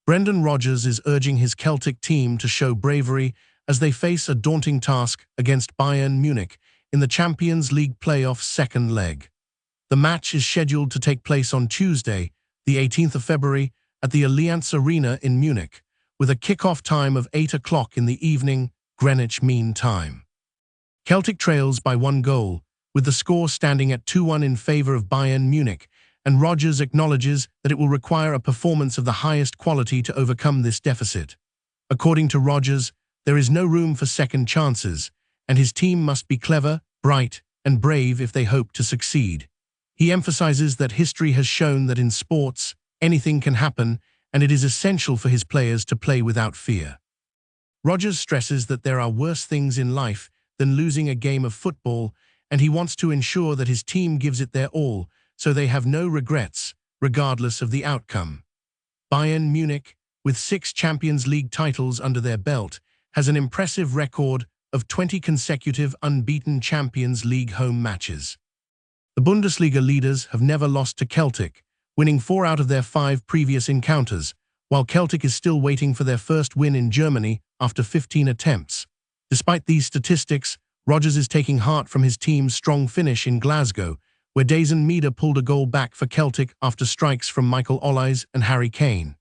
Brendan Rodgers is urging his Celtic team to show bravery as they face a daunting task against Bayern Munich in the Champions League playoff second leg. The match is scheduled to take place on Tuesday, the 18th of February, at the Allianz Arena in Munich, with a kick-off time of 8 o'clock in the evening, Greenwich Mean Time. Celtic trails by 1 goal, with the score standing at 2-1 in favour of Bayern Munich, and Rodgers acknowledges that it will require a performance of the highest quality to overcome this deficit. According to Rodgers, there is no room for second chances, and his team must be clever, bright, and brave if they hope to succeed. He emphasizes that history has shown that in sports, anything can happen, and it is essential for his players to play without fear. Rodgers stresses that there are worse things in life than losing a game of football, and he wants to ensure that his team gives it their all, so they have no regrets, regardless of the outcome. Bayern Munich, with 6 Champions League titles under their belt, has an impressive record of 20 consecutive unbeaten Champions League home matches. The Bundesliga leaders have never lost to Celtic, winning 4 out of their 5 previous encounters, while Celtic is still waiting for their first win in Germany after 15 attempts. Despite these statistics, Rodgers is taking heart from his team's strong finish in Glasgow, where Dazen Mida pulled a goal back for Celtic after strikes from Michael Olise and Harry Kane.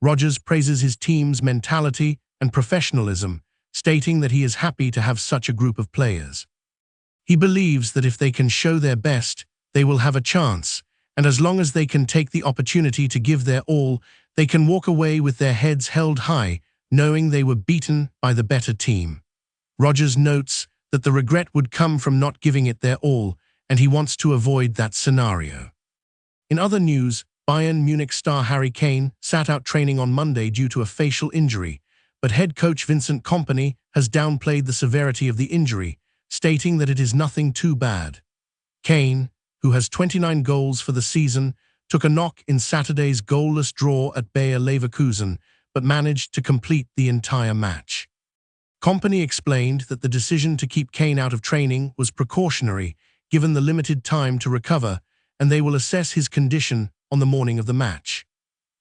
Rodgers praises his team's mentality and professionalism, stating that he is happy to have such a group of players. He believes that if they can show their best, they will have a chance, and as long as they can take the opportunity to give their all, they can walk away with their heads held high, knowing they were beaten by the better team. Rodgers notes that the regret would come from not giving it their all, and he wants to avoid that scenario. In other news, Bayern Munich star Harry Kane sat out training on Monday due to a facial injury, but head coach Vincent Kompany has downplayed the severity of the injury, stating that it is nothing too bad. Kane, who has 29 goals for the season, took a knock in Saturday's goalless draw at Bayer Leverkusen, but managed to complete the entire match. Kompany explained that the decision to keep Kane out of training was precautionary, given the limited time to recover, and they will assess his condition on the morning of the match.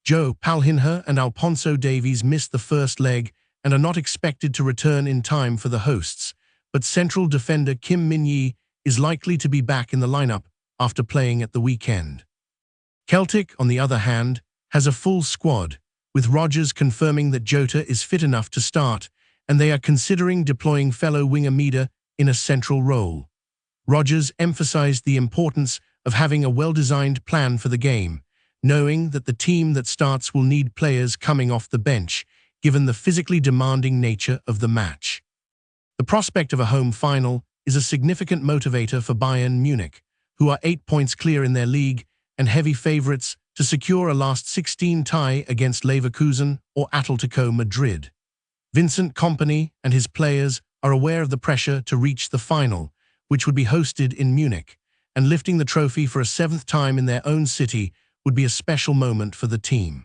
Joe Palhinha and Alphonso Davies missed the first leg and are not expected to return in time for the hosts, but central defender Kim Min-yi is likely to be back in the lineup after playing at the weekend. Celtic, on the other hand, has a full squad, with Rodgers confirming that Jota is fit enough to start, and they are considering deploying fellow winger Mida in a central role. Rodgers emphasized the importance of having a well-designed plan for the game, knowing that the team that starts will need players coming off the bench, given the physically demanding nature of the match. The prospect of a home final is a significant motivator for Bayern Munich, who are 8 points clear in their league and heavy favorites to secure a last 16 tie against Leverkusen or Atletico Madrid. Vincent Kompany and his players are aware of the pressure to reach the final, which would be hosted in Munich, and lifting the trophy for a 7th time in their own city would be a special moment for the team.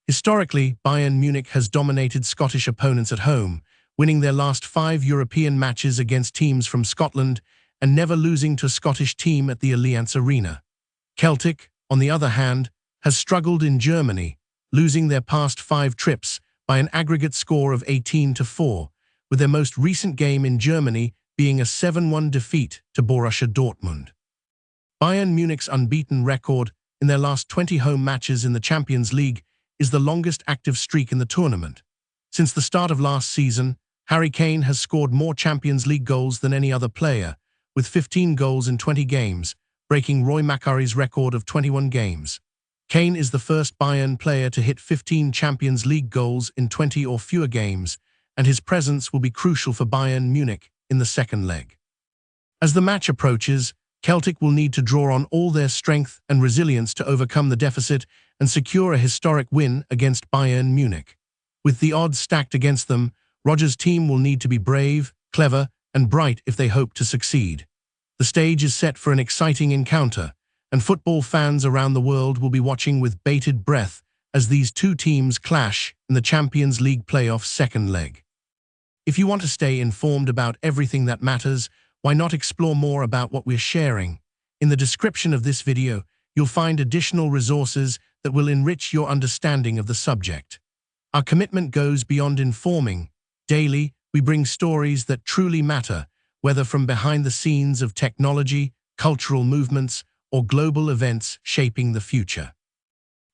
Historically, Bayern Munich has dominated Scottish opponents at home, winning their last 5 European matches against teams from Scotland and never losing to a Scottish team at the Allianz Arena. Celtic, on the other hand, has struggled in Germany, losing their past 5 trips by an aggregate score of 18-4, with their most recent game in Germany being a 7-1 defeat to Borussia Dortmund. Bayern Munich's unbeaten record in their last 20 home matches in the Champions League is the longest active streak in the tournament. Since the start of last season, Harry Kane has scored more Champions League goals than any other player, with 15 goals in 20 games, breaking Roy Macari's record of 21 games. Kane is the first Bayern player to hit 15 Champions League goals in 20 or fewer games, and his presence will be crucial for Bayern Munich in the second leg. As the match approaches, Celtic will need to draw on all their strength and resilience to overcome the deficit and secure a historic win against Bayern Munich. With the odds stacked against them, Rodgers' team will need to be brave, clever, and bright if they hope to succeed. The stage is set for an exciting encounter, and football fans around the world will be watching with bated breath as these two teams clash in the Champions League playoff second leg. If you want to stay informed about everything that matters, why not explore more about what we're sharing? In the description of this video, you'll find additional resources that will enrich your understanding of the subject. Our commitment goes beyond informing. Daily, we bring stories that truly matter, whether from behind the scenes of technology, cultural movements, or global events shaping the future.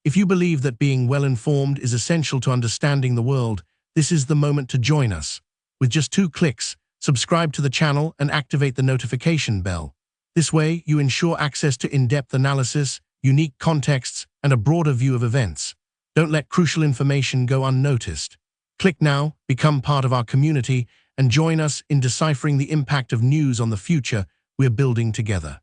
If you believe that being well-informed is essential to understanding the world, this is the moment to join us. With just 2 clicks, subscribe to the channel and activate the notification bell. This way, you ensure access to in-depth analysis, unique contexts, and a broader view of events. Don't let crucial information go unnoticed. Click now, become part of our community, and join us in deciphering the impact of news on the future we're building together.